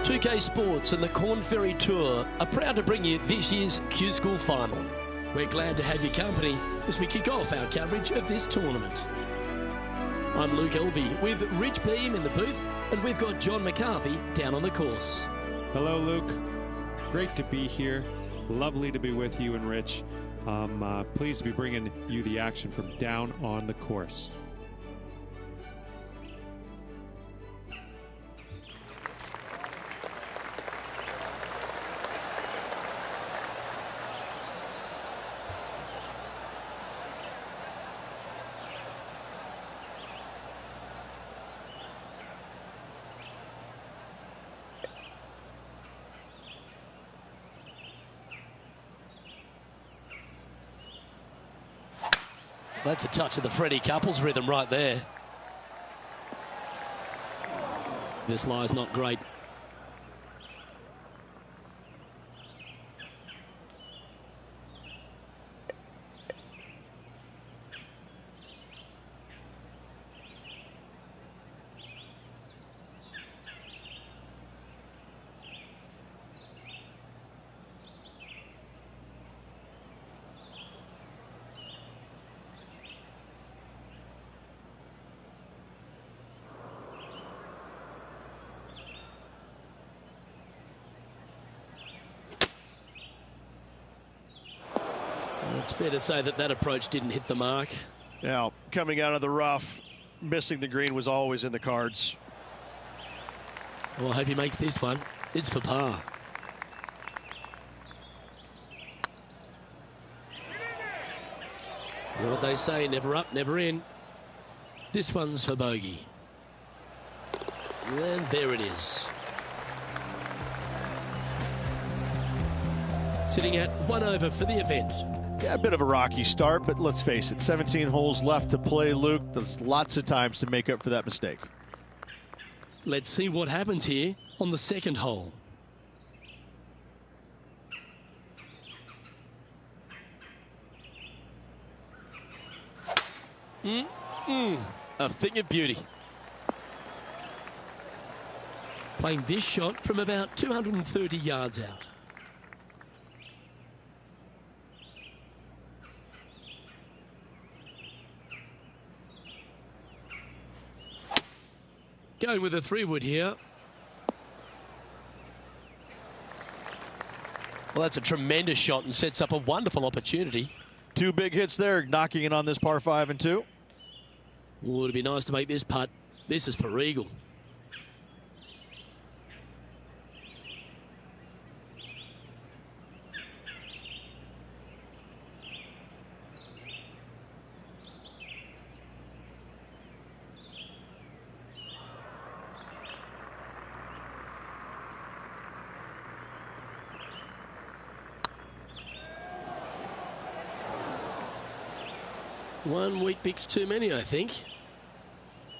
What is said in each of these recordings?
2K Sports and the Corn Ferry Tour are proud to bring you this year's Q School Final. We're glad to have your company as we kick off our coverage of this tournament. I'm Luke Elvey with Rich Beam in the booth, and we've got John McCarthy down on the course. Hello, Luke. Great to be here. Lovely to be with you and Rich. I'm pleased to be bringing you the action from down on the course. That's a touch of the Freddie Couples rhythm right there. This lie's not great. It's fair to say that that approach didn't hit the mark. Now, coming out of the rough, missing the green was always in the cards. Well, I hope he makes this one. It's for par. You know what they say, never up, never in. This one's for bogey. And there it is. Sitting at 1 over for the event. Yeah, a bit of a rocky start, but let's face it, 17 holes left to play, Luke. There's lots of times to make up for that mistake. Let's see what happens here on the second hole. A thing of beauty. Playing this shot from about 230 yards out. Going with a 3-wood here. Well, that's a tremendous shot and sets up a wonderful opportunity. 2 big hits there, knocking it on this par 5 and 2. Oh, it'd be nice to make this putt. This is for eagle. One wheat bix too many, I think.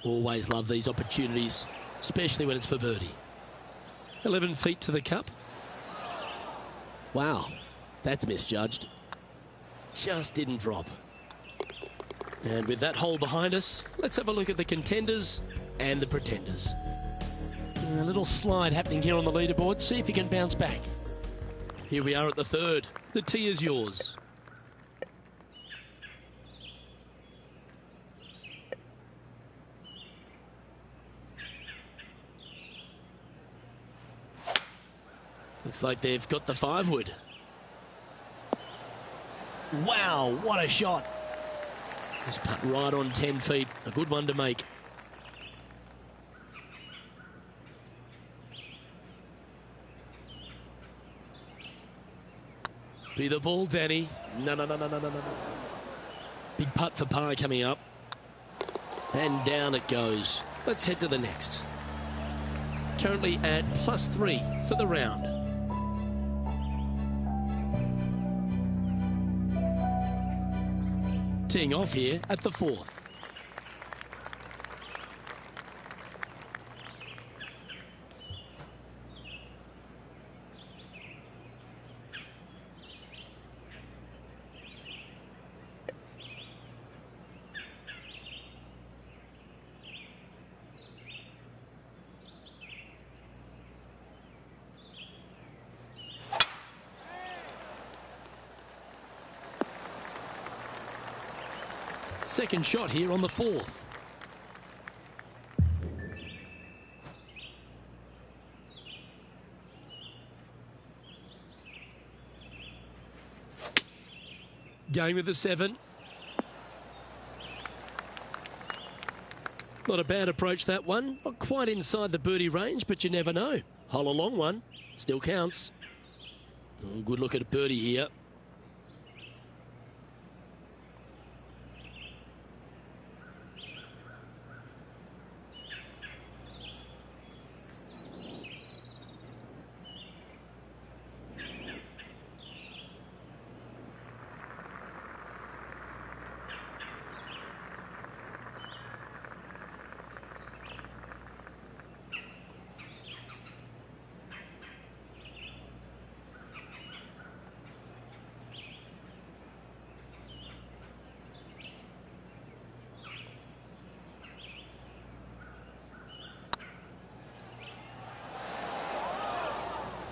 Always love these opportunities, especially when it's for birdie. 11 feet to the cup. Wow, that's misjudged. Just didn't drop. And with that hole behind us, let's have a look at the contenders and the pretenders. A little slide happening here on the leaderboard. See if you can bounce back. Here we are at the third. The tee is yours. Looks like they've got the 5-wood. Wow, what a shot. Just putt right on 10 feet. A good one to make. Be the ball, Danny. No. Big putt for par coming up. And down it goes. Let's head to the next. Currently at +3 for the round. Teeing off here at the 4th. Second shot here on the 4th. Going with the 7. Not a bad approach, that one. Not quite inside the birdie range, but you never know. Hole a long one. Still counts. Oh, good look at a birdie here.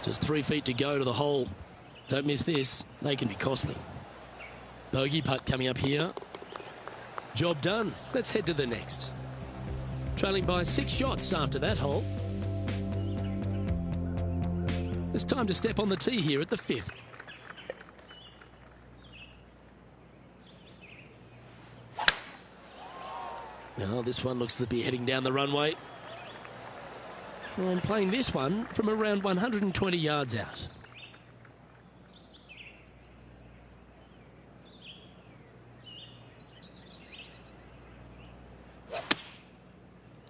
Just 3 feet to go to the hole. Don't miss this. They can be costly. Bogey putt coming up here. Job done. Let's head to the next. Trailing by 6 shots after that hole. It's time to step on the tee here at the 5th. Now this one looks to be heading down the runway. And playing this one from around 120 yards out.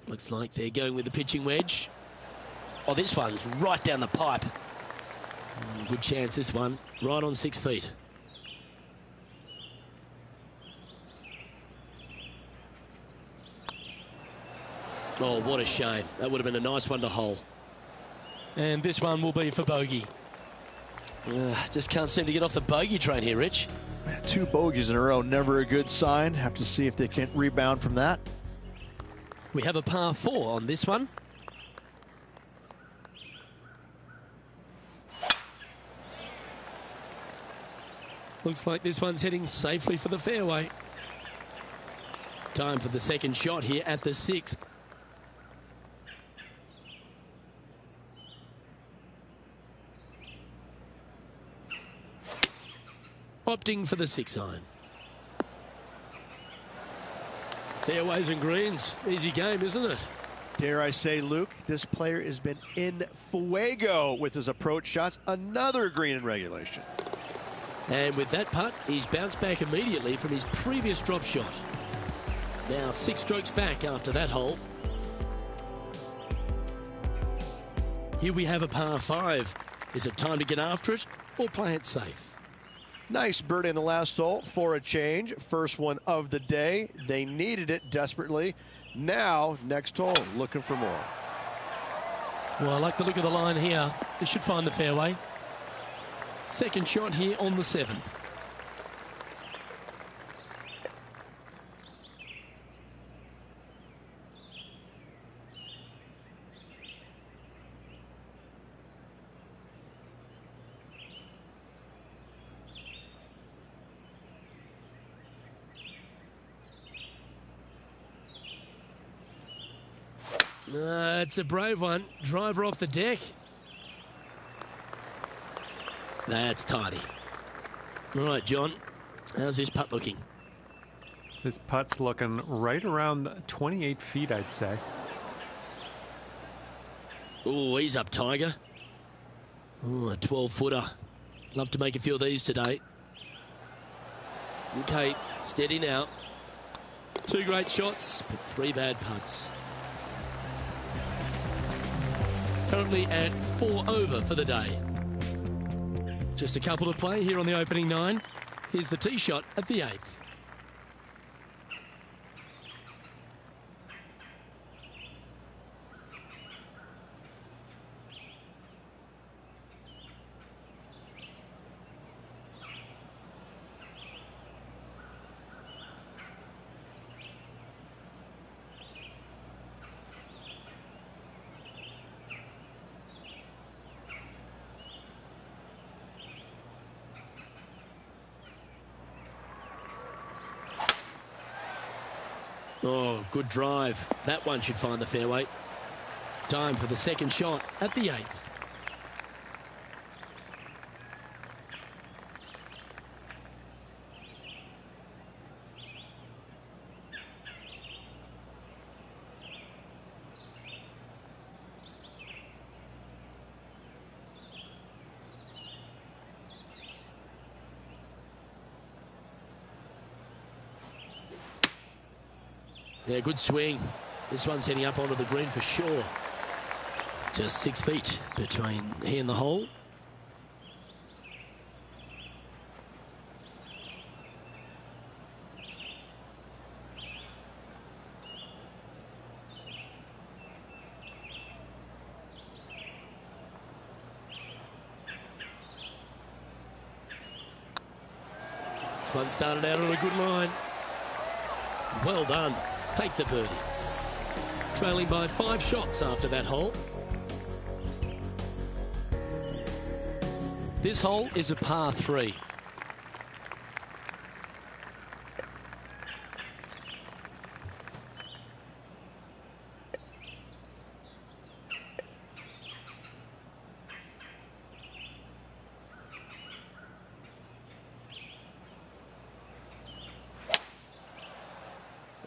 Looks like they're going with the pitching wedge. Oh, this one's right down the pipe. Good chance, this one. Right on 6 feet. Oh, what a shame. That would have been a nice one to hole. And this one will be for bogey. Just can't seem to get off the bogey train here, Rich. 2 bogeys in a row, never a good sign. Have to see if they can rebound from that. We have a par 4 on this one. Looks like this one's heading safely for the fairway. Time for the second shot here at the 6th. Opting for the 6 iron. Fairways and greens. Easy game, isn't it? Dare I say, Luke, this player has been in fuego with his approach shots. Another green in regulation. And with that putt, he's bounced back immediately from his previous drop shot. Now 6 strokes back after that hole. Here we have a par 5. Is it time to get after it or play it safe? Nice birdie in the last hole for a change. First one of the day. They needed it desperately. Now, next hole, looking for more. Well, I like the look of the line here. This should find the fairway. Second shot here on the 7th. It's a brave one. Driver off the deck. That's tidy. All right, John. How's this putt looking? This putt's looking right around 28 feet, I'd say. Oh, he's up, Tiger. Oh, a 12-footer. Love to make a few of these today. Okay, steady now. 2 great shots, but 3 bad putts. Currently at 4 over for the day. Just a couple to play here on the opening 9. Here's the tee shot at the 8th. Oh, good drive. That one should find the fairway. Time for the second shot at the 8th. Yeah, good swing. This one's heading up onto the green for sure. Just 6 feet between he and the hole. This one started out on a good line. Well done. Take the birdie. Trailing by 5 shots after that hole. This hole is a par 3.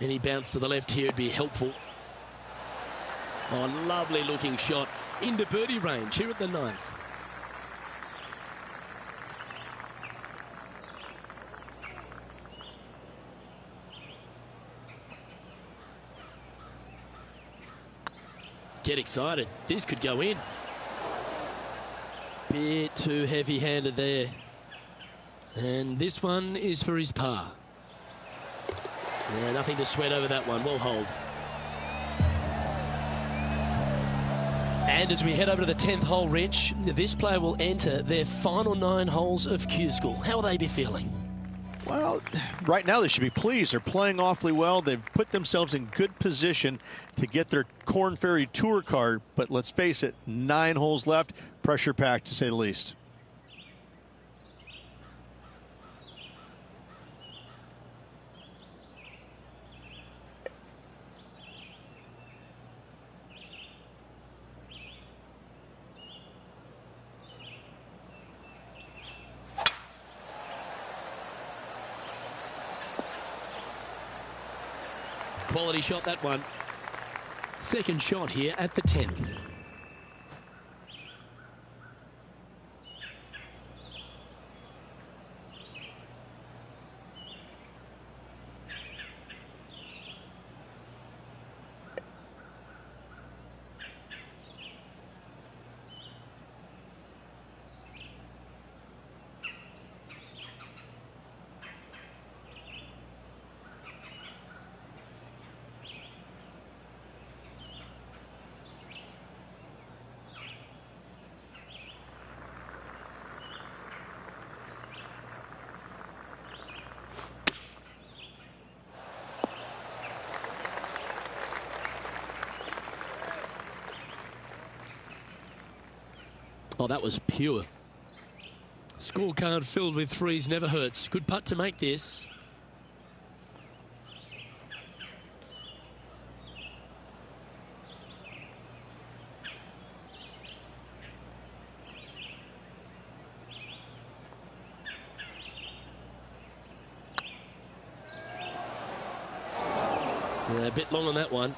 Any bounce to the left here would be helpful. Oh, lovely looking shot into birdie range here at the 9th. Get excited. This could go in. Bit too heavy-handed there. And this one is for his par. Yeah, nothing to sweat over that one. Well hold. And as we head over to the 10th hole, Rich, this player will enter their final 9 holes of Q School. How will they be feeling? Well, right now they should be pleased. They're playing awfully well. They've put themselves in good position to get their Korn Ferry Tour card. But let's face it, 9 holes left. Pressure packed, to say the least. Quality shot, that one. Second shot here at the 10th. Oh, that was pure. Scorecard filled with threes never hurts. Good putt to make this. Yeah, a bit long on that one.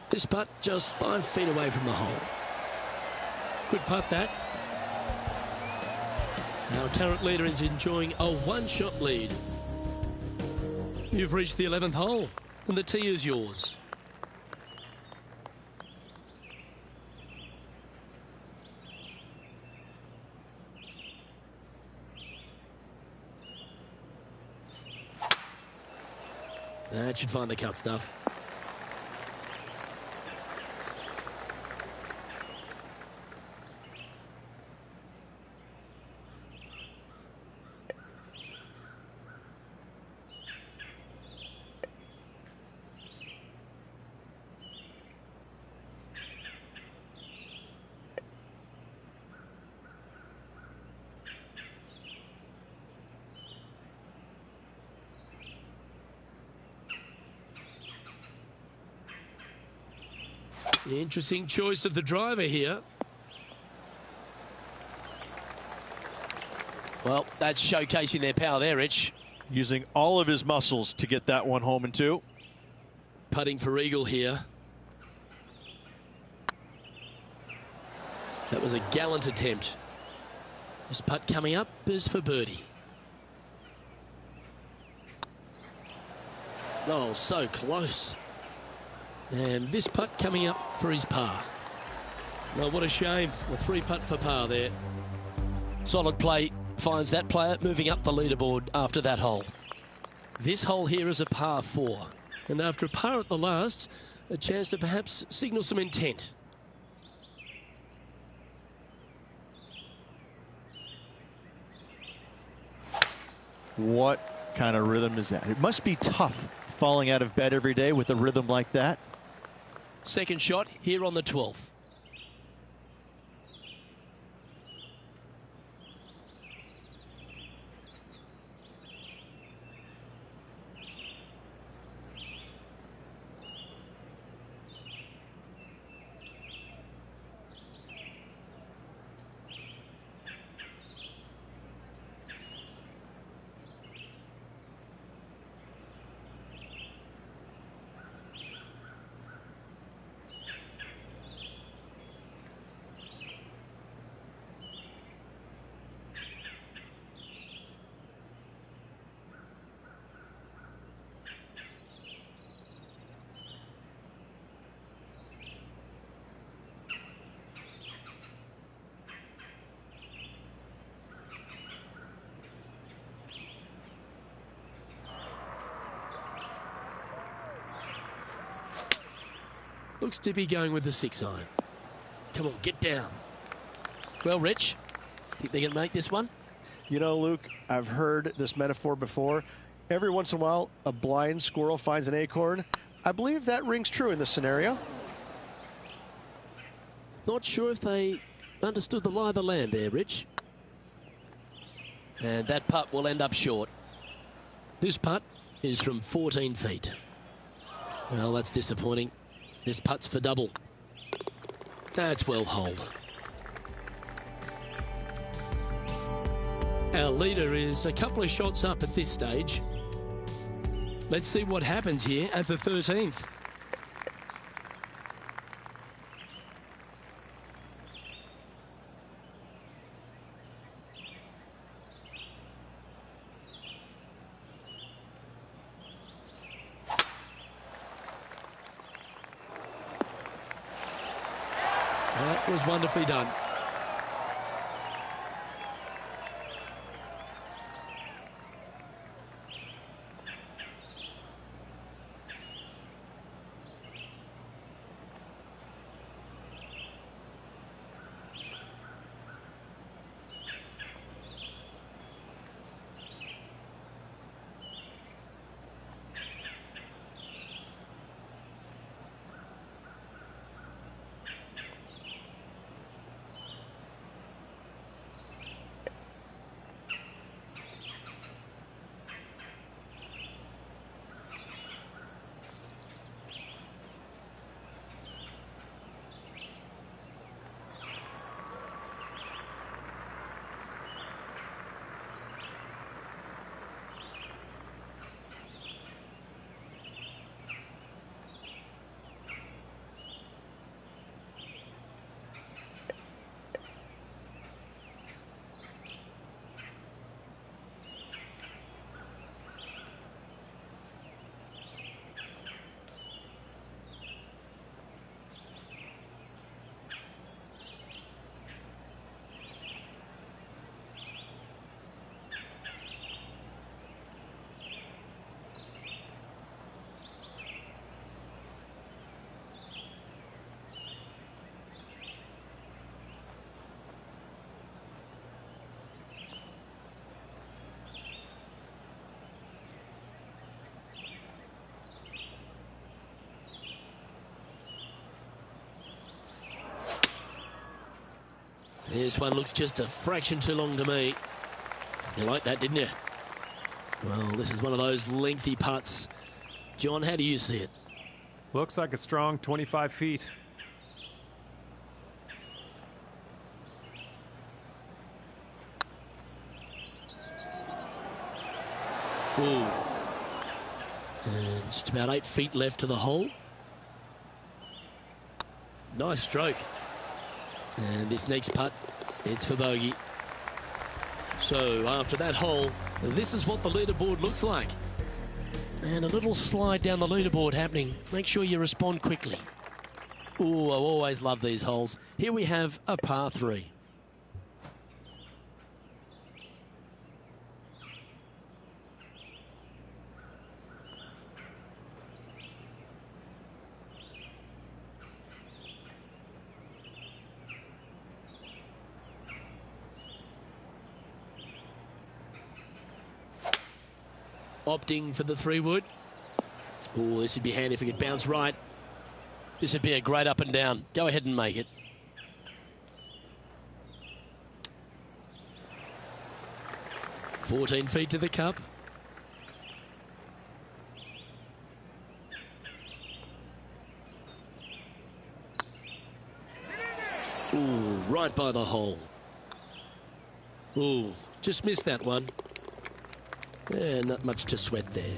This putt just 5 feet away from the hole. Good putt, that. Our current leader is enjoying a 1-shot lead. You've reached the 11th hole, and the tee is yours. That should find the cut stuff. Interesting choice of the driver here. Well, that's showcasing their power there, Rich. Using all of his muscles to get that one home and two. Putting for eagle here. That was a gallant attempt. This putt coming up is for birdie. Oh, so close. And this putt coming up for his par. Well, what a shame. A 3-putt for par there. Solid play finds that player moving up the leaderboard after that hole. This hole here is a par 4. And after a par at the last, a chance to perhaps signal some intent. What kind of rhythm is that? It must be tough falling out of bed every day with a rhythm like that. Second shot here on the 12th. Looks to be going with the 6-iron. Come on, get down. Well, Rich, think they can make this one? You know, Luke, I've heard this metaphor before. Every once in a while, a blind squirrel finds an acorn. I believe that rings true in this scenario. Not sure if they understood the lie of the land there, Rich. And that putt will end up short. This putt is from 14 feet. Well, that's disappointing. This putt's for double. That's well holed. Our leader is a couple of shots up at this stage. Let's see what happens here at the 13th. That was wonderfully done. This one looks just a fraction too long to me. You like that, didn't you? Well, this is one of those lengthy putts. John, how do you see it? Looks like a strong 25 feet. Ooh. And just about 8 feet left to the hole. Nice stroke. And this next putt, it's for bogey. So after that hole, this is what the leaderboard looks like. And a little slide down the leaderboard happening. Make sure you respond quickly. Ooh, I always love these holes. Here we have a par 3. Opting for the 3-wood. Oh, this would be handy if it could bounce right. This would be a great up and down. Go ahead and make it. "14 feet to the cup. Ooh, right by the hole. Ooh, just missed that one. Yeah, not much to sweat there.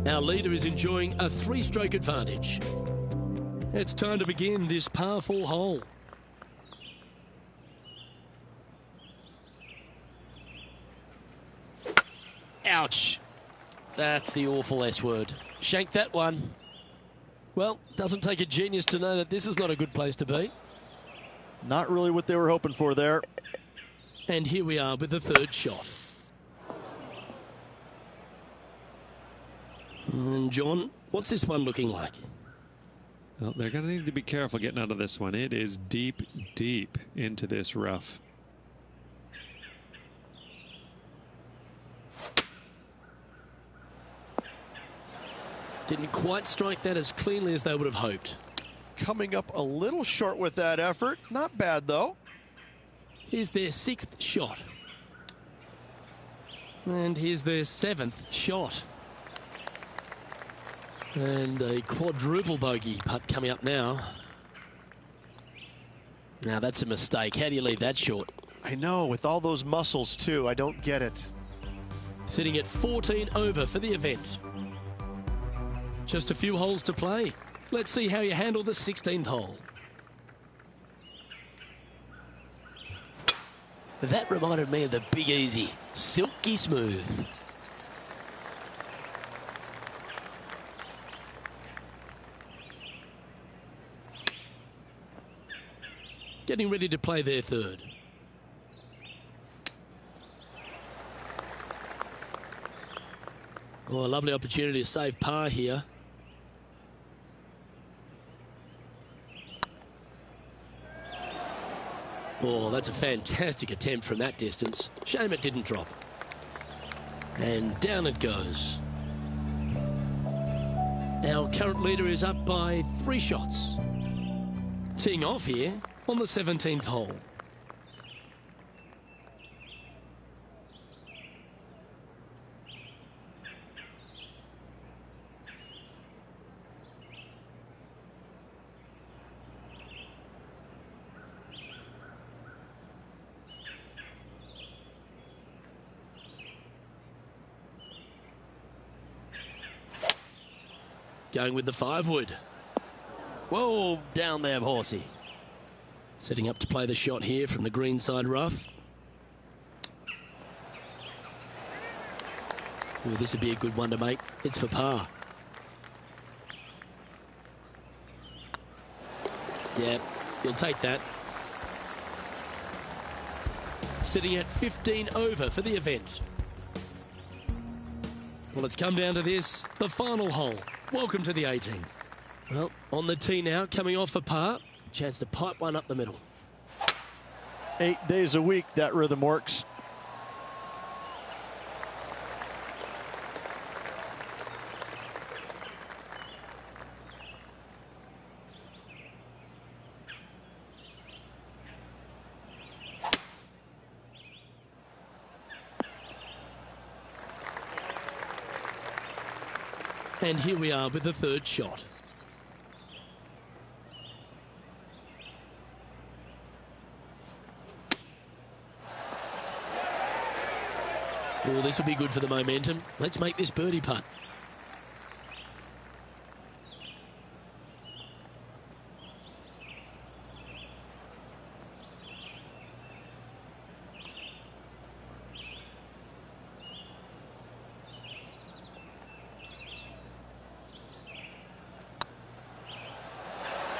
Our leader is enjoying a 3-stroke advantage. It's time to begin this par 4 hole. Ouch. That's the awful S word. Shank that one. Well, doesn't take a genius to know that this is not a good place to be. Not really what they were hoping for there. And here we are with the 3rd shot. And John, what's this one looking like? Well, they're going to need to be careful getting out of this one. It is deep, deep into this rough. Didn't quite strike that as cleanly as they would have hoped. Coming up a little short with that effort. Not bad, though. Here's their 6th shot. And here's their 7th shot. And a quadruple bogey putt coming up now. Now that's a mistake. How do you leave that short? I know, with all those muscles, too. I don't get it. Sitting at 14 over for the event. Just a few holes to play. Let's see how you handle the 16th hole. That reminded me of the Big Easy. Silky smooth. Getting ready to play their 3rd. Oh, a lovely opportunity to save par here. Oh, that's a fantastic attempt from that distance. Shame it didn't drop. And down it goes. Our current leader is up by 3 shots. Teeing off here on the 17th hole. Going with the 5-wood. Whoa, down there, horsey. Setting up to play the shot here from the green side rough. Ooh, this would be a good one to make. It's for par. Yeah, you'll take that. Sitting at 15 over for the event. Well, it's come down to this, the final hole. Welcome to the 18th. Well, on the tee now, coming off a par. Chance to pipe one up the middle. 8 days a week, that rhythm works. And here we are with the 3rd shot. Oh, this will be good for the momentum. Let's make this birdie putt.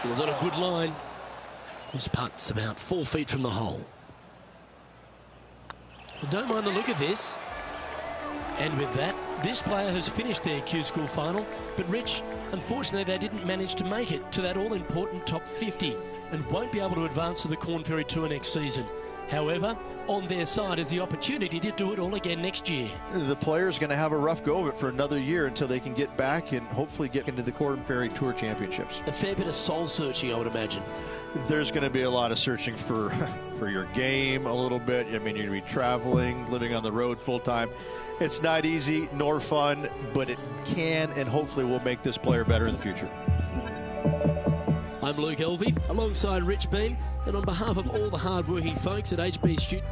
It was on a good line. This putt's about 4 feet from the hole. I don't mind the look of this. And with that, this player has finished their Q School final. But Rich, unfortunately, they didn't manage to make it to that all-important top 50 and won't be able to advance to the Korn Ferry Tour next season. However, on their side is the opportunity to do it all again next year. The player's going to have a rough go of it for another year until they can get back and hopefully get into the Korn Ferry Tour Championships. A fair bit of soul-searching, I would imagine. There's going to be a lot of searching for your game a little bit. I mean, you're going to be traveling, living on the road full-time. It's not easy nor fun, but it can and hopefully will make this player better in the future. I'm Luke Elvey, alongside Rich Beam, and on behalf of all the hard-working folks at HB Studios.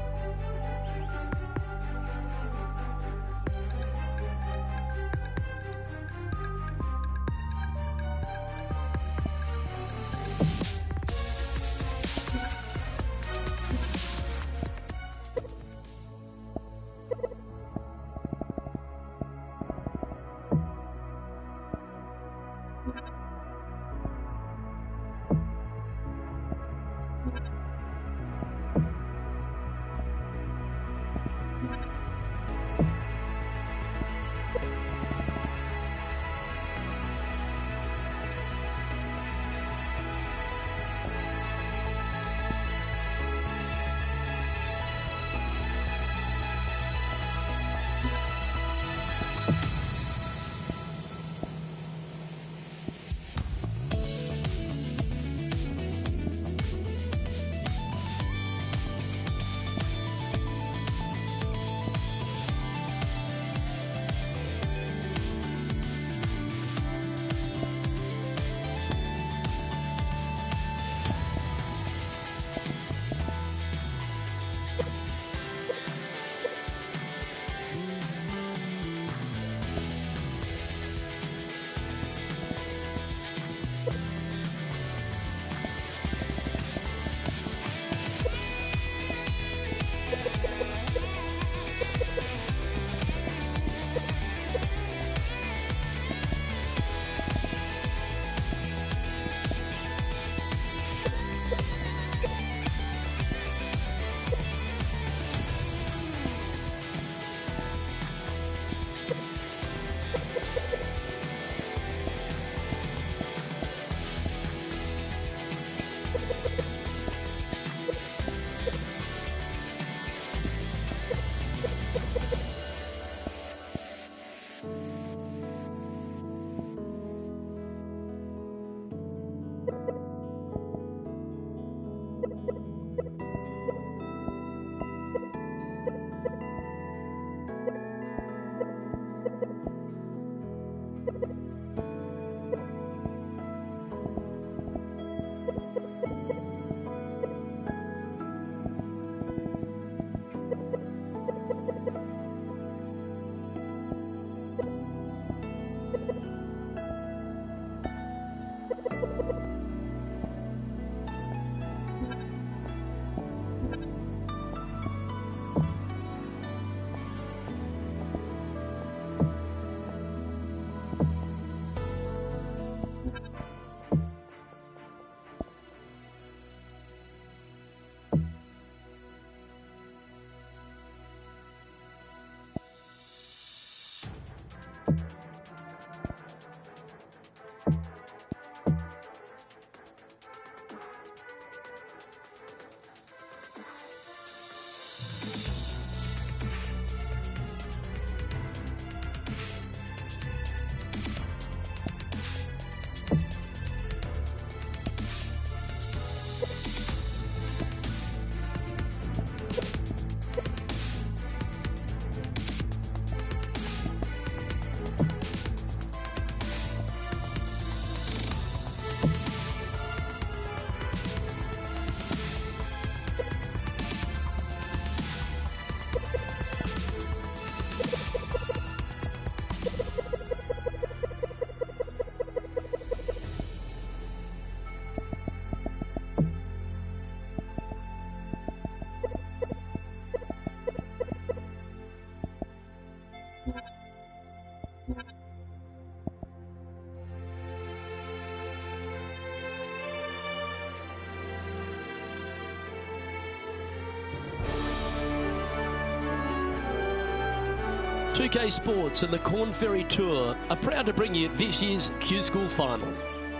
2K Sports and the Corn Ferry Tour are proud to bring you this year's Q School Final.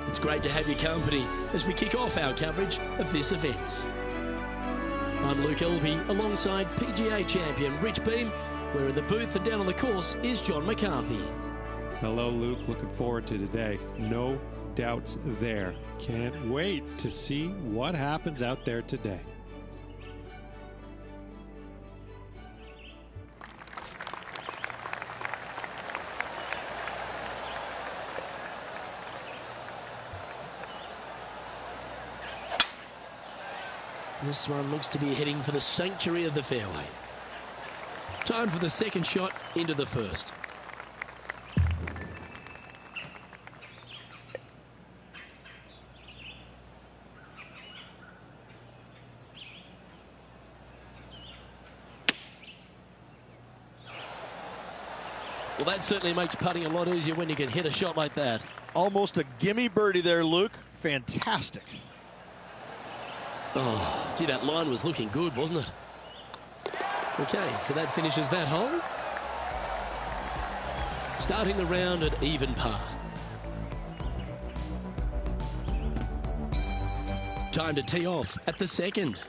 It's great to have your company as we kick off our coverage of this event. I'm Luke Elvey alongside PGA champion Rich Beam, where in the booth and down on the course is John McCarthy. Hello, Luke. Looking forward to today. No doubts there. Can't wait to see what happens out there today. This one looks to be heading for the sanctuary of the fairway. Time for the second shot into the first. Well, that certainly makes putting a lot easier when you can hit a shot like that. Almost a gimme birdie there, Luke. Fantastic. Oh, gee, that line was looking good, wasn't it? Okay, so that finishes that hole. Starting the round at even par. Time to tee off at the second.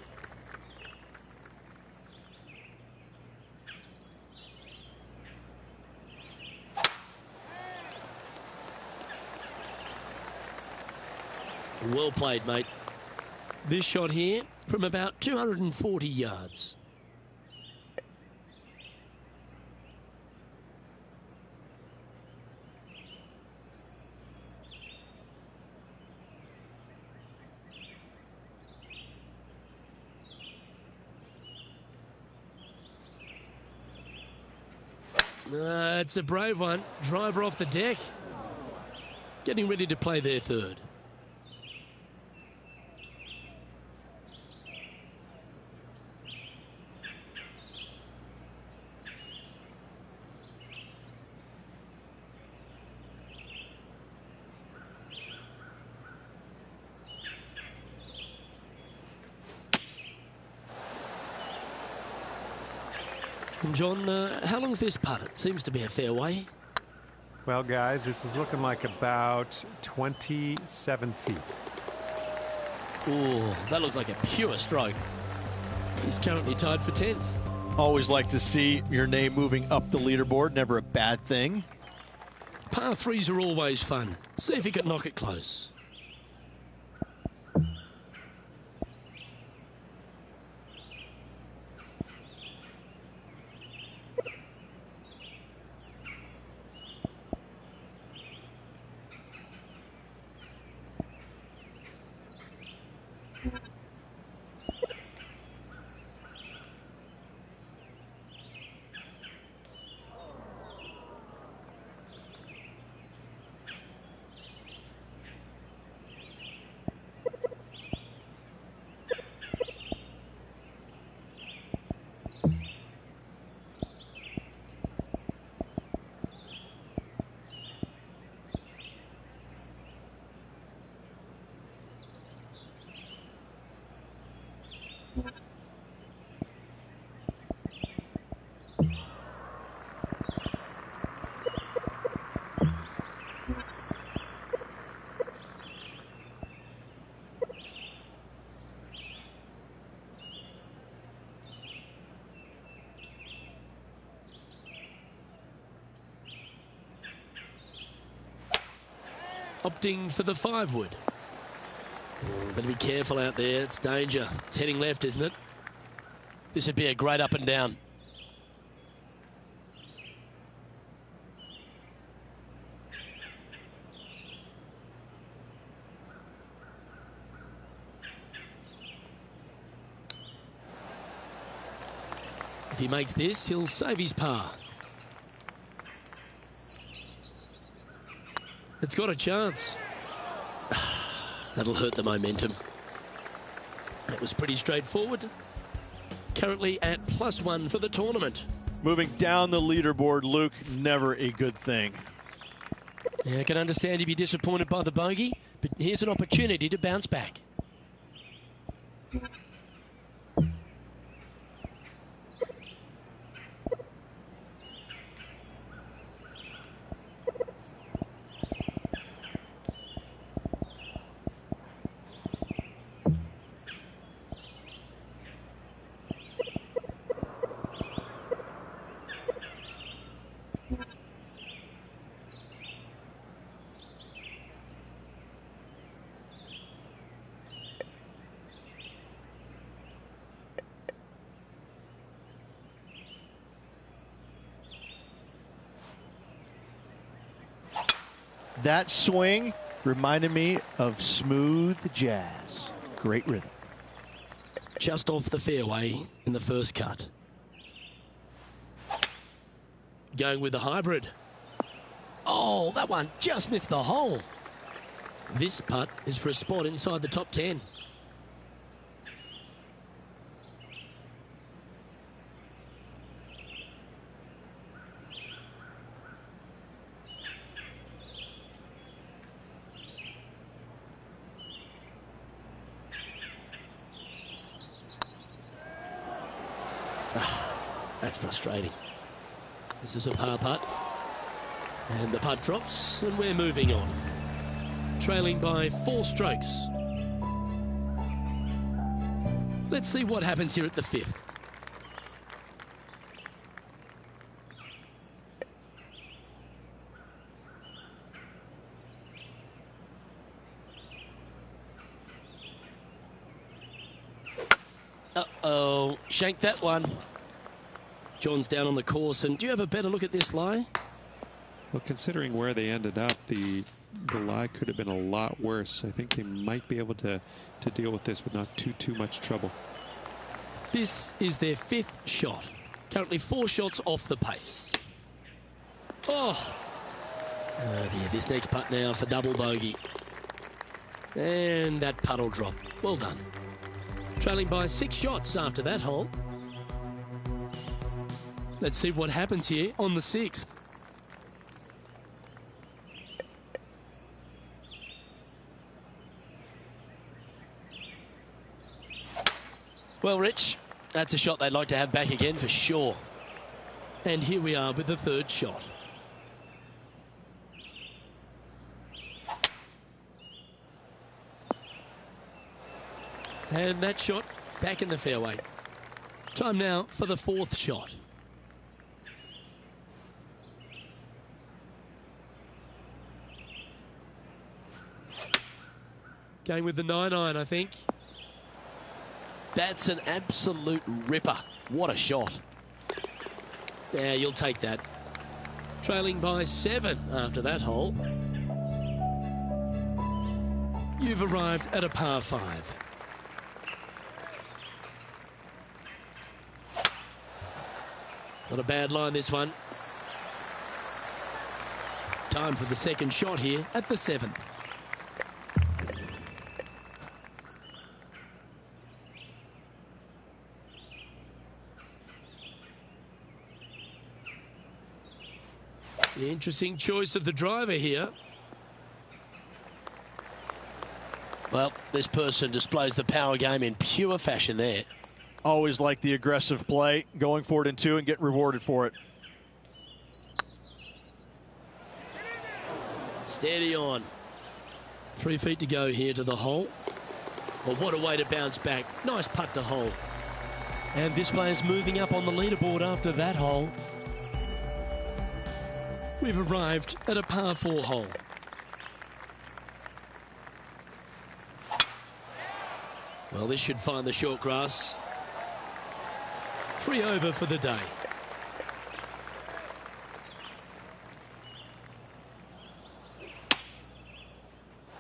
Well played, mate. This shot here from about 240 yards. It's a brave one. Driver off the deck. Getting ready to play their third. And John, how long's this putt? It seems to be a fair way. Well, guys, this is looking like about 27 feet. Oh, that looks like a pure stroke. He's currently tied for 10th. Always like to see your name moving up the leaderboard. Never a bad thing. Par threes are always fun. See if he can knock it close. Opting for the 5-wood. Better be careful out there. It's danger. It's heading left, isn't it? This would be a great up and down. If he makes this, he'll save his par. It's got a chance. That'll hurt the momentum. That was pretty straightforward. Currently at +1 for the tournament. Moving down the leaderboard, Luke, never a good thing. Yeah, I can understand you'd be disappointed by the bogey, but here's an opportunity to bounce back. That swing reminded me of smooth jazz. Great rhythm. Just off the fairway in the first cut. Going with the hybrid. Oh, that one just missed the hole. This putt is for a spot inside the top 10. That's frustrating. This is a par putt. And the putt drops, and we're moving on. Trailing by 4 strokes. Let's see what happens here at the 5th. Uh-oh, shanked that one. John's down on the course, and do you have a better look at this lie? Well, considering where they ended up, the lie could have been a lot worse. I think they might be able to deal with this with not too much trouble. This is their 5th shot. Currently 4 shots off the pace. Oh dear, this next putt now for double bogey. And that putt will drop. Well done. Trailing by 6 shots after that hole. Let's see what happens here on the 6th. Well, Rich, that's a shot they'd like to have back again for sure. And here we are with the 3rd shot. And that shot back in the fairway. Time now for the 4th shot. Going with the 9-iron, I think. That's an absolute ripper. What a shot. Yeah, you'll take that. Trailing by 7 after that hole. You've arrived at a par 5. Not a bad line, this one. Time for the 2nd shot here at the 7th. The interesting choice of the driver here. Well, this person displays the power game in pure fashion there. Always like the aggressive play, going for it in 2 and getting rewarded for it. Steady on. 3 feet to go here to the hole. Well, what a way to bounce back. Nice putt to hole. And this player's moving up on the leaderboard after that hole. We've arrived at a par 4 hole. Well, this should find the short grass. 3 over for the day.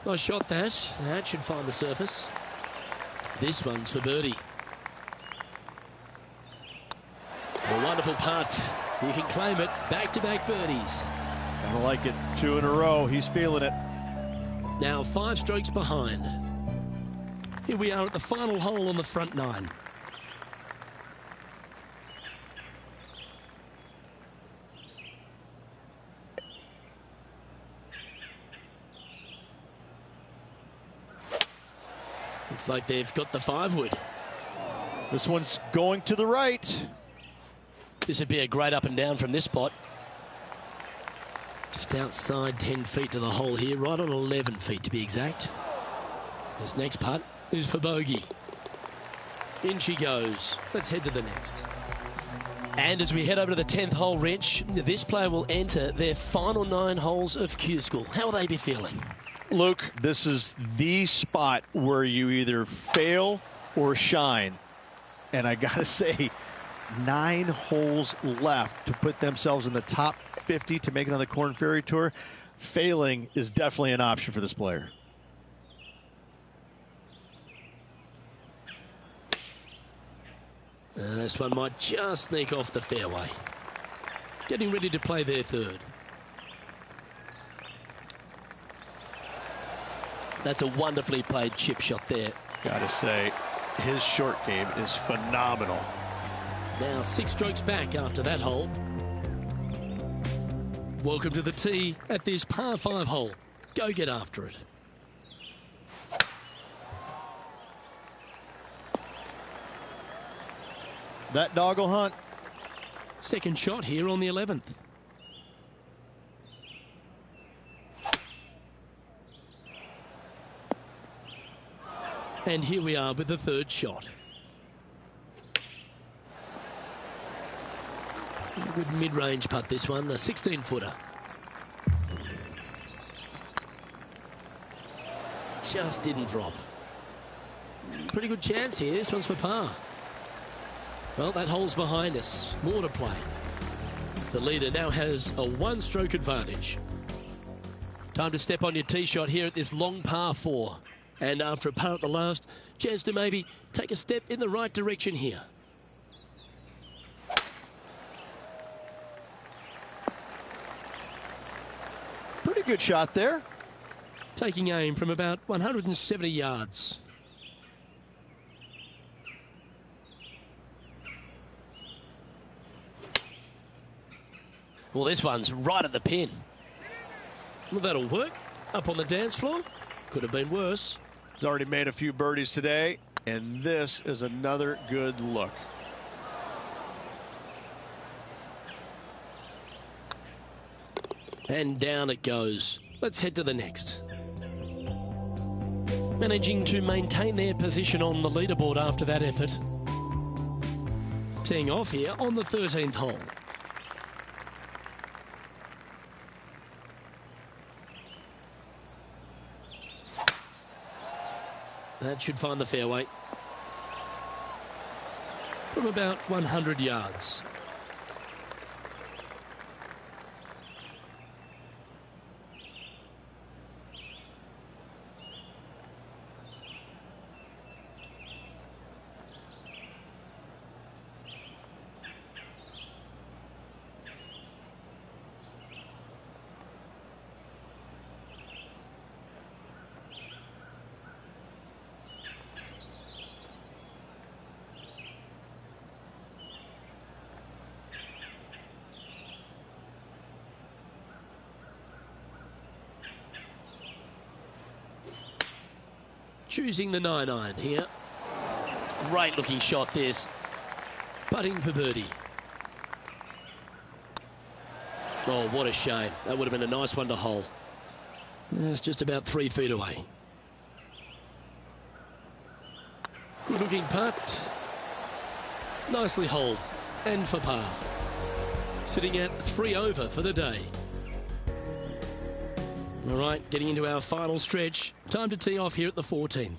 Nice shot that. That should find the surface. This one's for birdie. A wonderful putt. You can claim it. Back-to-back birdies. I like it. 2 in a row. He's feeling it. Now 5 strokes behind. Here we are at the final hole on the front 9. Looks like they've got the 5-wood. This one's going to the right. This would be a great up and down from this spot. Just outside 10 feet to the hole here, right on 11 feet to be exact. This next putt is for bogey. In she goes. Let's head to the next. And as we head over to the 10th hole, Rich, this player will enter their final 9 holes of Q School. How will they be feeling? Luke, this is the spot where you either fail or shine. And I got to say, 9 holes left to put themselves in the top 50 to make it on the Korn Ferry Tour. failing is definitely an option for this player. This one might just sneak off the fairway. Getting ready to play their third. That's a wonderfully played chip shot there. Gotta say, his short game is phenomenal. Now 6 strokes back after that hole. Welcome to the tee at this par 5 hole. Go get after it. That doggle hunt. Second shot here on the 11th. And here we are with the third shot. Good mid-range putt this one, a 16-footer. Just didn't drop. Pretty good chance here. This one's for par. Well, that hole's behind us. More to play. The leader now has a 1-stroke advantage. Time to step on your tee shot here at this long par 4. And after a par at the last, chance to maybe take a step in the right direction here. Pretty good shot there. Taking aim from about 170 yards. Well, this one's right at the pin. Well, that'll work. Up on the dance floor. Could have been worse. He's already made a few birdies today, and this is another good look. And down it goes. Let's head to the next. Managing to maintain their position on the leaderboard after that effort. Teeing off here on the 13th hole. That should find the fairway. From about 100 yards. Choosing the 9-iron here. Great looking shot this. Putting for birdie. Oh, what a shame. That would have been a nice one to hole. It's just about 3 feet away. Good looking putt. Nicely holed. And for par. Sitting at 3 over for the day. All right, getting into our final stretch. Time to tee off here at the 14th.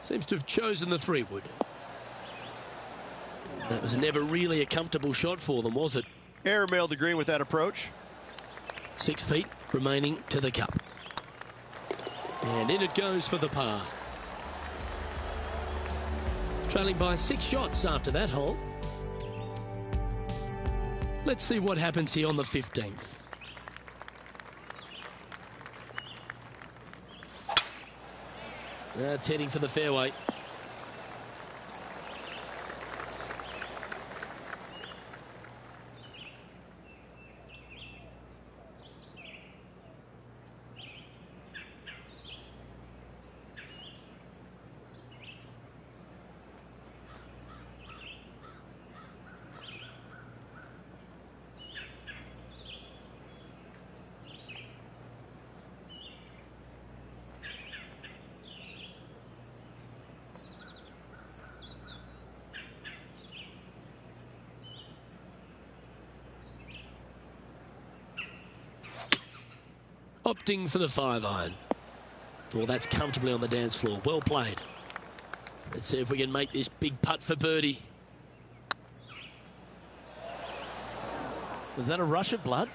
Seems to have chosen the 3-wood. That was never really a comfortable shot for them, was it? Airmailed the green with that approach. 6 feet remaining to the cup. And in it goes for the par. Trailing by 6 shots after that hole. Let's see what happens here on the 15th. That's heading for the fairway. Opting for the 5-iron. Well, that's comfortably on the dance floor. Well played. Let's see if we can make this big putt for birdie. Was that a rush of blood?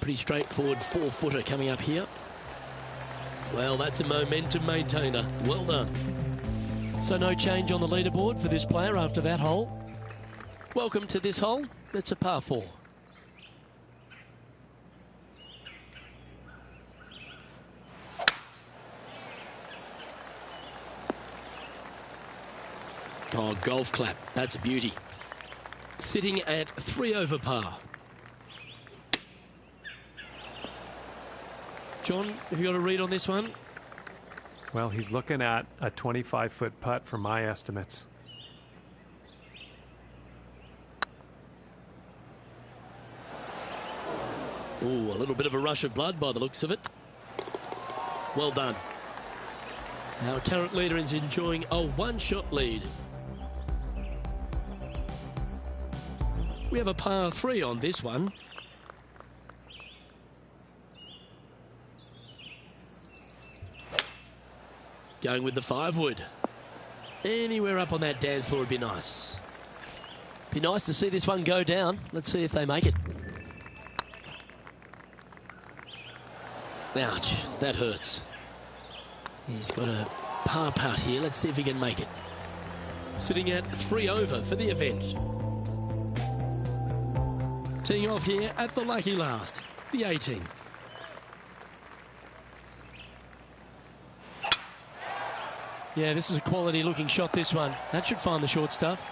Pretty straightforward 4-footer coming up here. Well, that's a momentum maintainer. Well done. So no change on the leaderboard for this player after that hole. Welcome to this hole. It's a par 4. Oh, golf clap. That's a beauty. Sitting at 3 over par. John, have you got a read on this one? Well, he's looking at a 25-foot putt from my estimates. Ooh, a little bit of a rush of blood by the looks of it. Well done. Our current leader is enjoying a one-shot lead. We have a par 3 on this one. Going with the 5-wood. Anywhere up on that dance floor would be nice. Be nice to see this one go down. Let's see if they make it. Ouch, that hurts. He's got a par putt here. Let's see if he can make it. Sitting at 3 over for the event. Teeing off here at the lucky last, the 18. Yeah, this is a quality looking shot, this one. That should find the short stuff.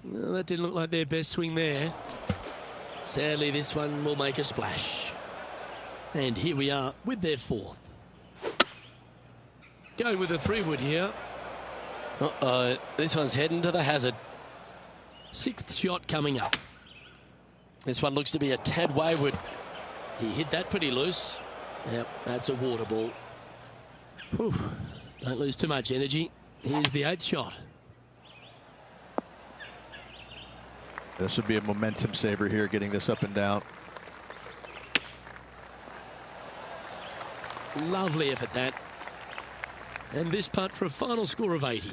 Well, that didn't look like their best swing there. Sadly, this one will make a splash. And here we are with their 4th. Going with a 3-wood here. Uh-oh, this one's heading to the hazard. 6th shot coming up. This one looks to be a tad wayward. He hit that pretty loose. Yep, that's a water ball. Whew. Don't lose too much energy. Here's the 8th shot. This would be a momentum saver here, getting this up and down. Lovely effort, that. And this putt for a final score of 80.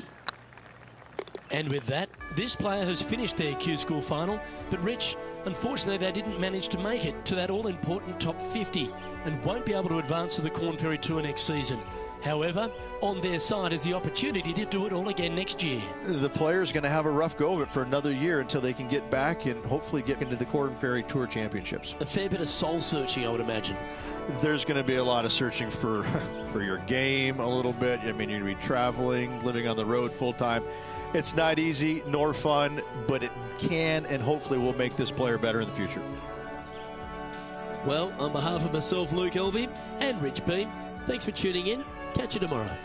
And with that, this player has finished their Q School final. But Rich, unfortunately, they didn't manage to make it to that all-important top 50 and won't be able to advance to the Corn Ferry Tour next season. However, on their side is the opportunity to do it all again next year. The player's going to have a rough go of it for another year until they can get back and hopefully get into the Corn Ferry Tour Championships. A fair bit of soul-searching, I would imagine. There's going to be a lot of searching for your game a little bit. I mean, you're going to be traveling, living on the road full-time. It's not easy nor fun, but it can and hopefully will make this player better in the future. Well, on behalf of myself, Luke Elvey, and Rich Beam, thanks for tuning in. Catch you tomorrow.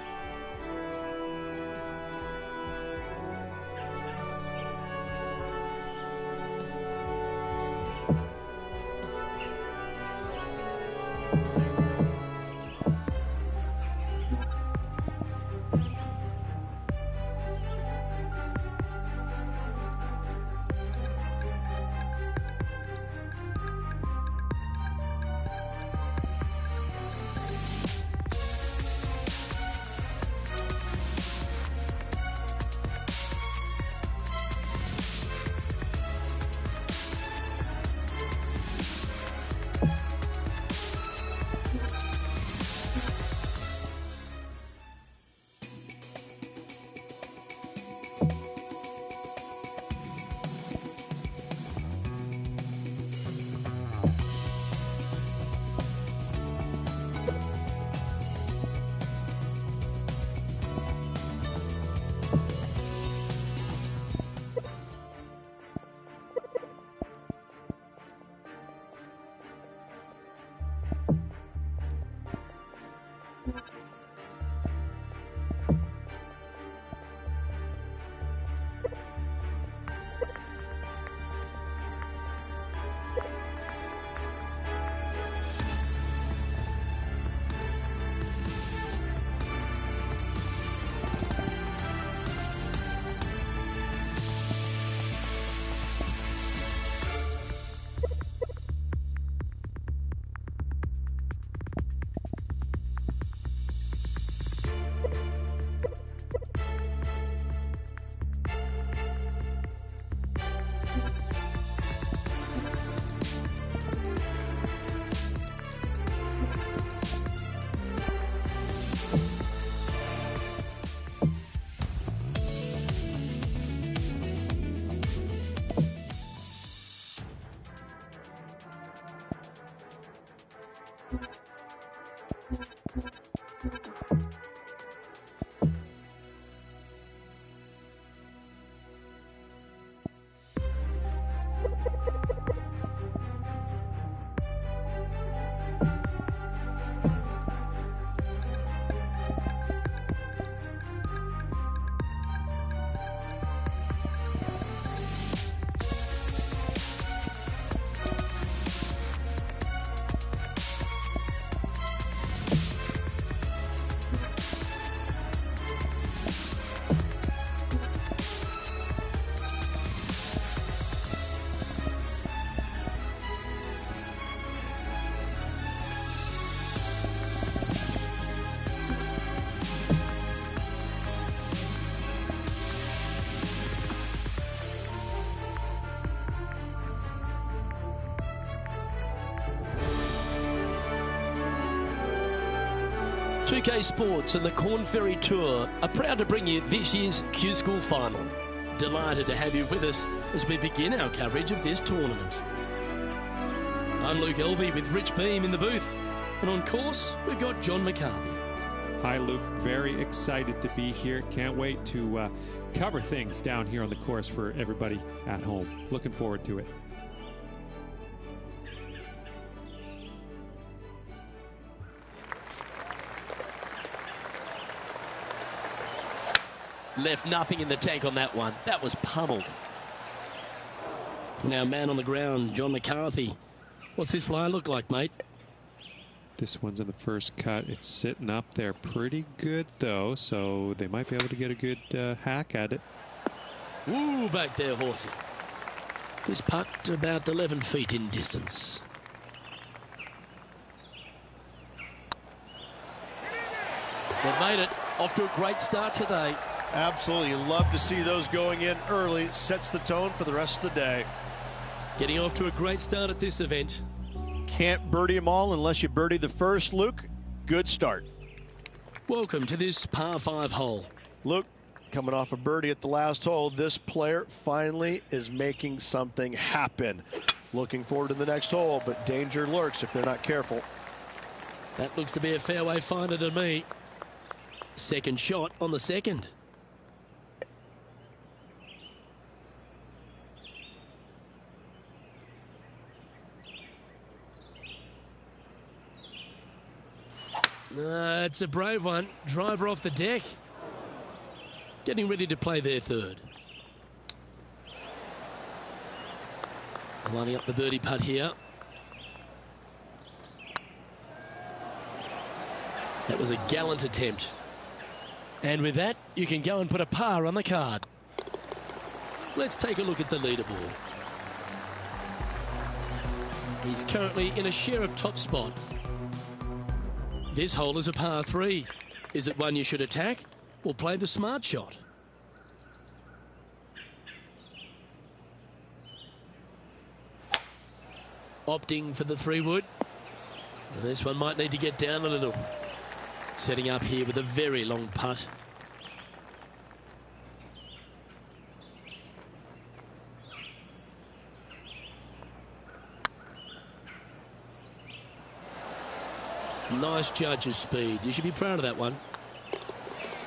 2K Sports and the Corn Ferry Tour are proud to bring you this year's Q School Final. Delighted to have you with us as we begin our coverage of this tournament. I'm Luke Elvey with Rich Beam in the booth, and on course we've got John McCarthy. Hi Luke, very excited to be here. Can't wait to cover things down here on the course for everybody at home. Looking forward to it. Left nothing in the tank on that one. That was pummeled. Now, man on the ground, John McCarthy. What's this line look like, mate? This one's in the first cut. It's sitting up there pretty good, though, so they might be able to get a good hack at it. Ooh, back there, horsey. This putt about 11 feet in distance. They've made it. Off to a great start today. Absolutely. You love to see those going in early. Sets the tone for the rest of the day. Getting off to a great start at this event. Can't birdie them all unless you birdie the first, Luke. Good start. Welcome to this par 5 hole. Luke, coming off a birdie at the last hole, this player finally is making something happen. Looking forward to the next hole, but danger lurks if they're not careful. That looks to be a fairway finder to me. Second shot on the second. It's a brave one. Driver off the deck. Getting ready to play their third. Lining up the birdie putt here. That was a gallant attempt. And with that, you can go and put a par on the card. Let's take a look at the leaderboard. He's currently in a share of top spot. This hole is a par 3. Is it one you should attack or play the smart shot? Opting for the 3-wood. This one might need to get down a little. Setting up here with a very long putt. Nice judge's speed. You should be proud of that one.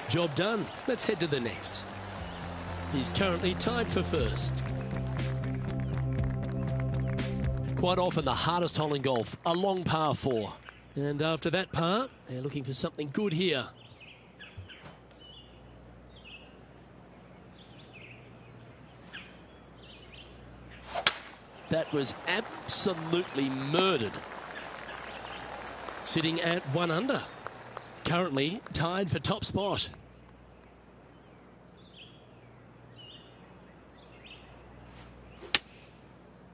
Job done. Let's head to the next. He's currently tied for first. Quite often the hardest hole in golf, a long par 4. And after that par, they're looking for something good here. That was absolutely murdered. Sitting at 1 under. Currently tied for top spot.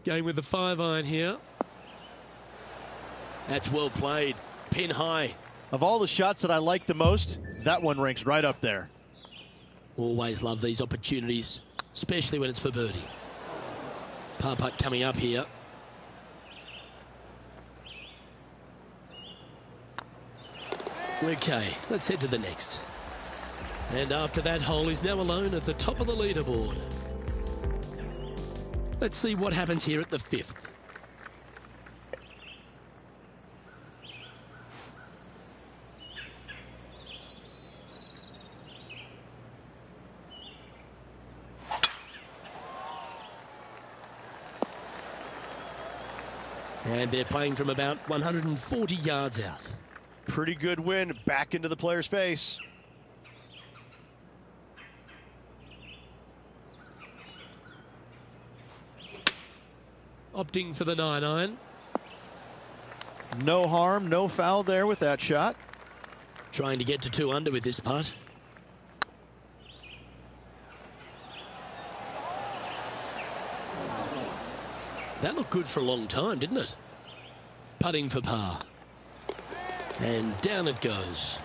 Going with the 5-iron here. That's well played. Pin high. Of all the shots that I like the most, that one ranks right up there. Always love these opportunities, especially when it's for birdie. Par putt coming up here. Okay, let's head to the next. And after that hole, he's now alone at the top of the leaderboard. Let's see what happens here at the 5th. And they're playing from about 140 yards out. Pretty good wind back into the player's face. Opting for the 9-iron. No harm, no foul there with that shot. Trying to get to 2 under with this putt. That looked good for a long time, didn't it? Putting for par. And down it goes.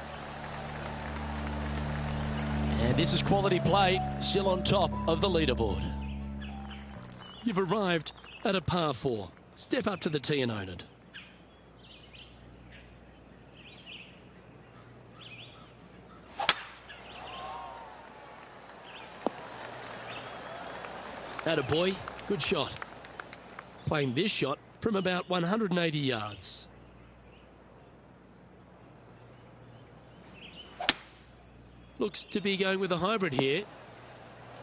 And this is quality play, still on top of the leaderboard. You've arrived at a par 4. Step up to the tee and own it. Attaboy, good shot. Playing this shot from about 180 yards. Looks to be going with a hybrid here.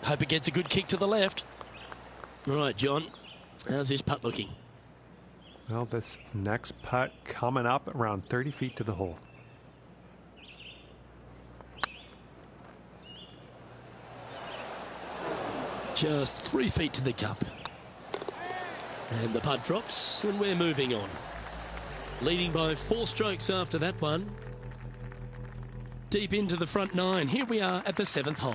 Hope it gets a good kick to the left. All right, John, how's this putt looking? Well, this next putt coming up around 30 feet to the hole. Just 3 feet to the cup. And the putt drops, and we're moving on. Leading by 4 strokes after that one. Deep into the front 9. Here we are at the 7th hole.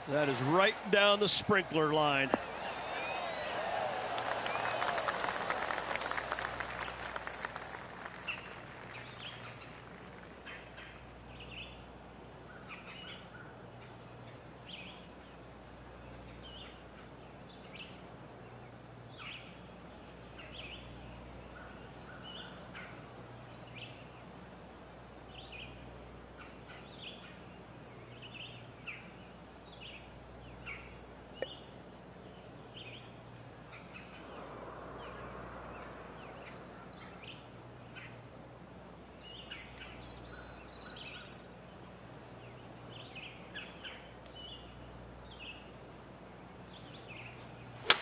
That is right down the sprinkler line.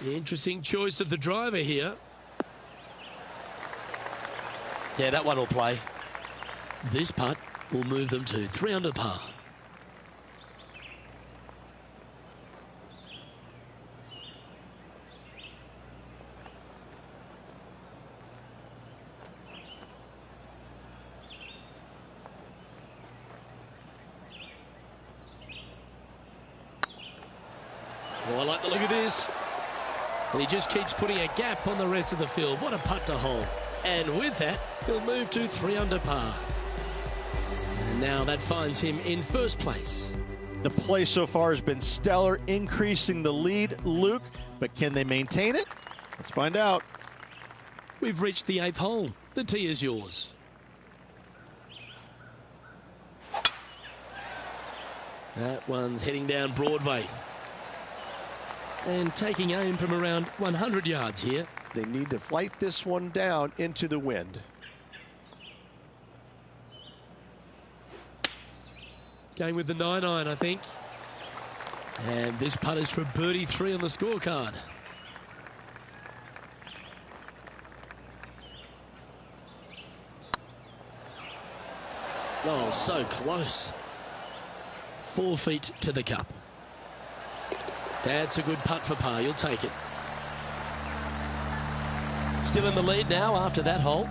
The interesting choice of the driver here. Yeah, that one will play. This putt will move them to 3 under par. Oh, I like the look of this. And he just keeps putting a gap on the rest of the field. What a putt to hole. And with that, he'll move to 3 under par. And now that finds him in first place. The play so far has been stellar, increasing the lead, Luke. But can they maintain it? Let's find out. We've reached the 8th hole. The tee is yours. That one's heading down Broadway. And taking aim from around 100 yards here. They need to flight this one down into the wind. Going with the 9-iron, I think. And this putt is for birdie 3 on the scorecard. Oh, so close. 4 feet to the cup. That's a good putt for par. You'll take it. Still in the lead now after that hole.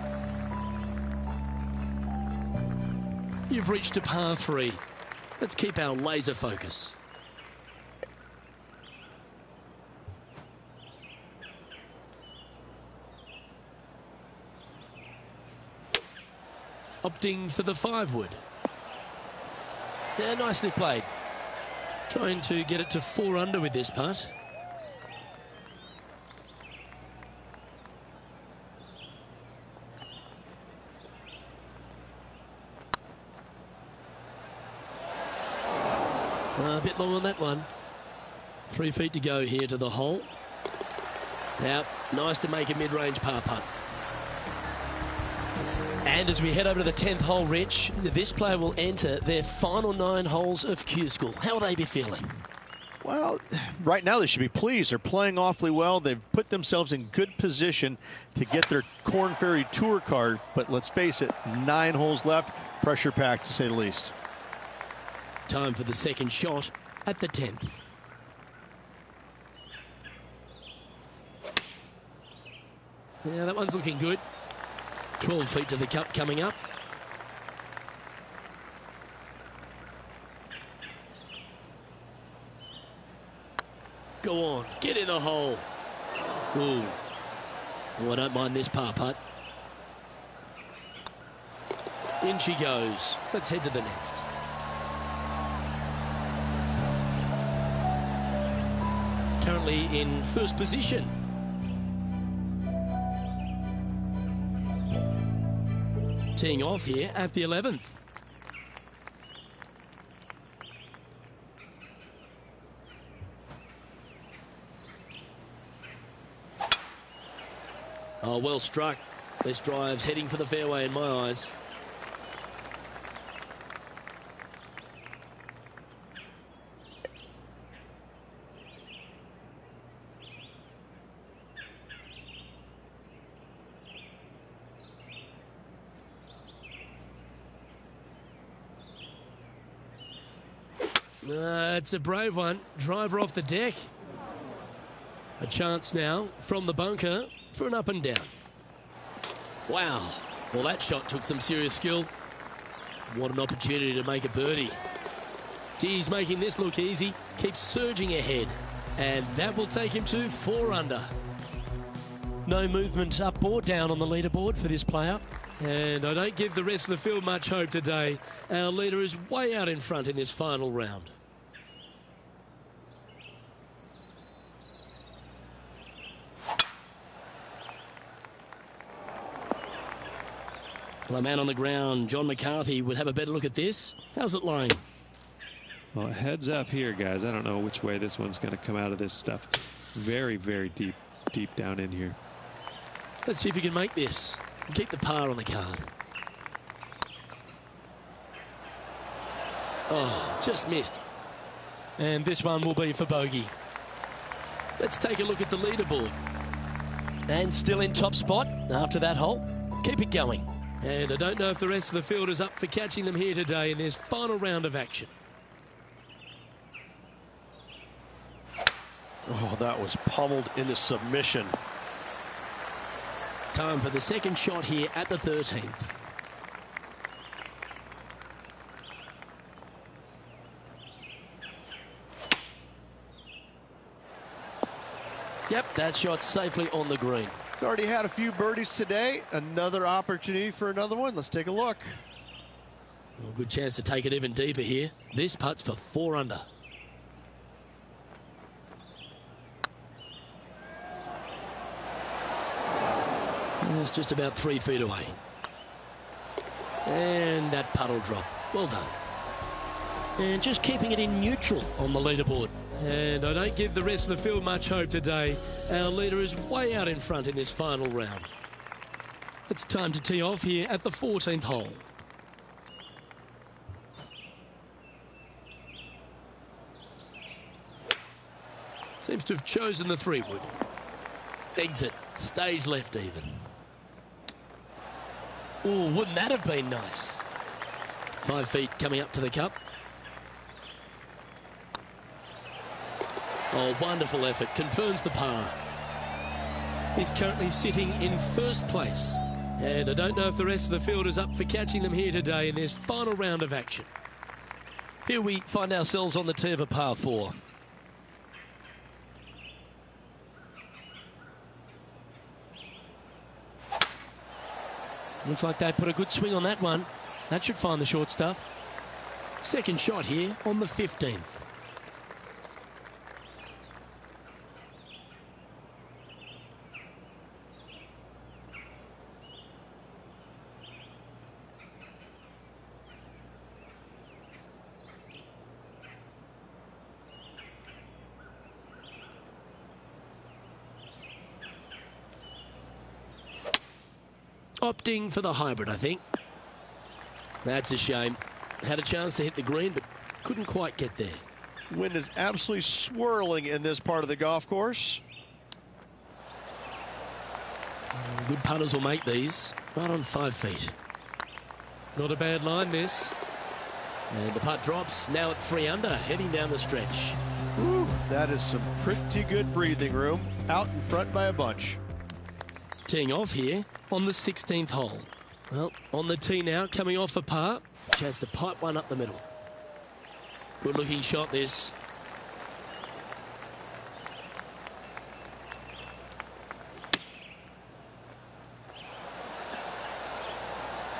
You've reached a par 3. Let's keep our laser focus. Opting for the 5-wood. Yeah, nicely played. Trying to get it to 4 under with this putt. A bit long on that one. 3 feet to go here to the hole. Now, nice to make a mid-range par putt. And as we head over to the 10th hole, Rich, this player will enter their final 9 holes of Q School. How will they be feeling? Well, right now they should be pleased. They're playing awfully well. They've put themselves in good position to get their Korn Ferry Tour card. But let's face it, 9 holes left. Pressure packed, to say the least. Time for the second shot at the 10th. Yeah, that one's looking good. 12 feet to the cup coming up. Go on, get in the hole. Ooh. Oh, I don't mind this par putt. In she goes. Let's head to the next. Currently in first position. Teeing off here at the 11th. Oh, well struck. This drive's heading for the fairway in my eyes. It's a brave one. Driver off the deck. A chance now from the bunker for an up and down. Wow. Well, that shot took some serious skill. What an opportunity to make a birdie. He's making this look easy. Keeps surging ahead. And that will take him to 4 under. No movement up or down on the leaderboard for this player. And I don't give the rest of the field much hope today. Our leader is way out in front in this final round. Well, a man on the ground, John McCarthy, would have a better look at this. How's it lying? Well, heads up here, guys. I don't know which way this one's going to come out of this stuff. Very, very deep down in here. Let's see if you can make this and keep the par on the card. Oh, just missed. And this one will be for bogey. Let's take a look at the leaderboard. And still in top spot after that hole. Keep it going. And I don't know if the rest of the field is up for catching them here today in this final round of action. Oh, that was pummeled into submission. Time for the second shot here at the 13th. Yep, that shot's safely on the green. Already had a few birdies today. Another opportunity for another one. Let's take a look. Well, good chance to take it even deeper here. This putt's for 4 under. It's just about 3 feet away. And that puddle drop. Well done. And just keeping it in neutral on the leaderboard. And I don't give the rest of the field much hope today. Our leader is way out in front in this final round. It's time to tee off here at the 14th hole. Seems to have chosen the 3-wood. Exit. Stays left even. Oh, wouldn't that have been nice? 5 feet coming up to the cup. Oh, wonderful effort. Confirms the par. He's currently sitting in first place. And I don't know if the rest of the field is up for catching them here today in this final round of action. Here we find ourselves on the tee of a par 4. Looks like they put a good swing on that one. That should find the short stuff. Second shot here on the 15th. Opting for the hybrid, I think. That's a shame. Had a chance to hit the green, but couldn't quite get there. Wind is absolutely swirling in this part of the golf course. Good putters will make these. Right on 5 feet. Not a bad line, this. And the putt drops, now at 3 under, heading down the stretch. Ooh, that is some pretty good breathing room. Out in front by a bunch. Teeing off here on the 16th hole. Well, on the tee now, coming off a par. Chance to pipe one up the middle. Good looking shot, this.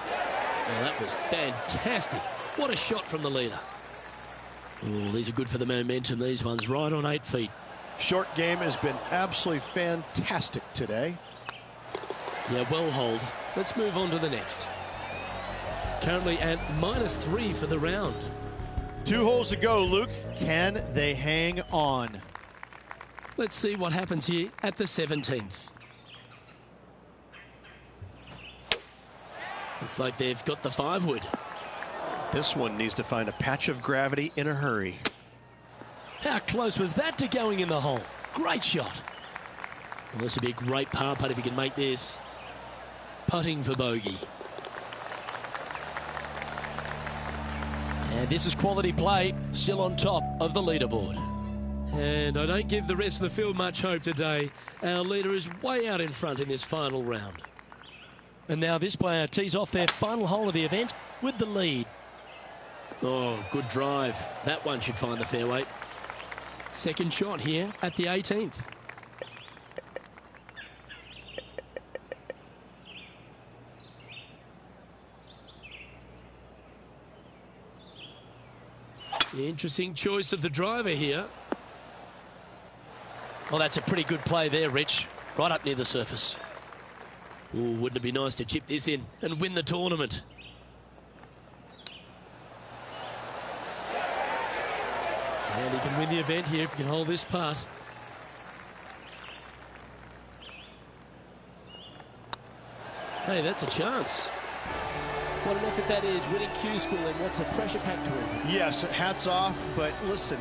Oh, that was fantastic. What a shot from the leader. Oh, these are good for the momentum, these ones, right on 8 feet. Short game has been absolutely fantastic today. Yeah, well hold. Let's move on to the next. Currently at -3 for the round. 2 holes to go, Luke. Can they hang on? Let's see what happens here at the 17th. Looks like they've got the 5-wood. This one needs to find a patch of gravity in a hurry. How close was that to going in the hole? Great shot. Well, this would be a great par putt if he can make this. Putting for bogey. And this is quality play, still on top of the leaderboard. And I don't give the rest of the field much hope today. Our leader is way out in front in this final round. And now this player tees off their final hole of the event with the lead. Oh, good drive. That one should find the fairway. Second shot here at the 18th. Interesting choice of the driver here. Well, that's a pretty good play there, Rich. Right up near the surface. Ooh, wouldn't it be nice to chip this in and win the tournament? And he can win the event here if he can hold this putt. Hey, that's a chance. What an effort that is, winning Q School, and what's a pressure-packed tournament. Yes, hats off, but listen,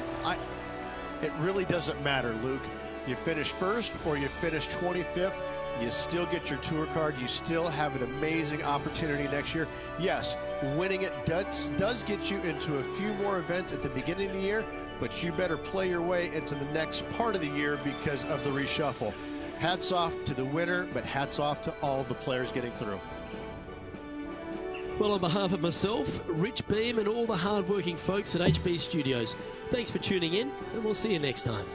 it really doesn't matter, Luke. You finish first or you finish 25th, you still get your tour card. You still have an amazing opportunity next year. Yes, winning it does get you into a few more events at the beginning of the year, but you better play your way into the next part of the year because of the reshuffle. Hats off to the winner, but hats off to all the players getting through. Well, on behalf of myself, Rich Beam, and all the hard-working folks at HB Studios, thanks for tuning in, and we'll see you next time.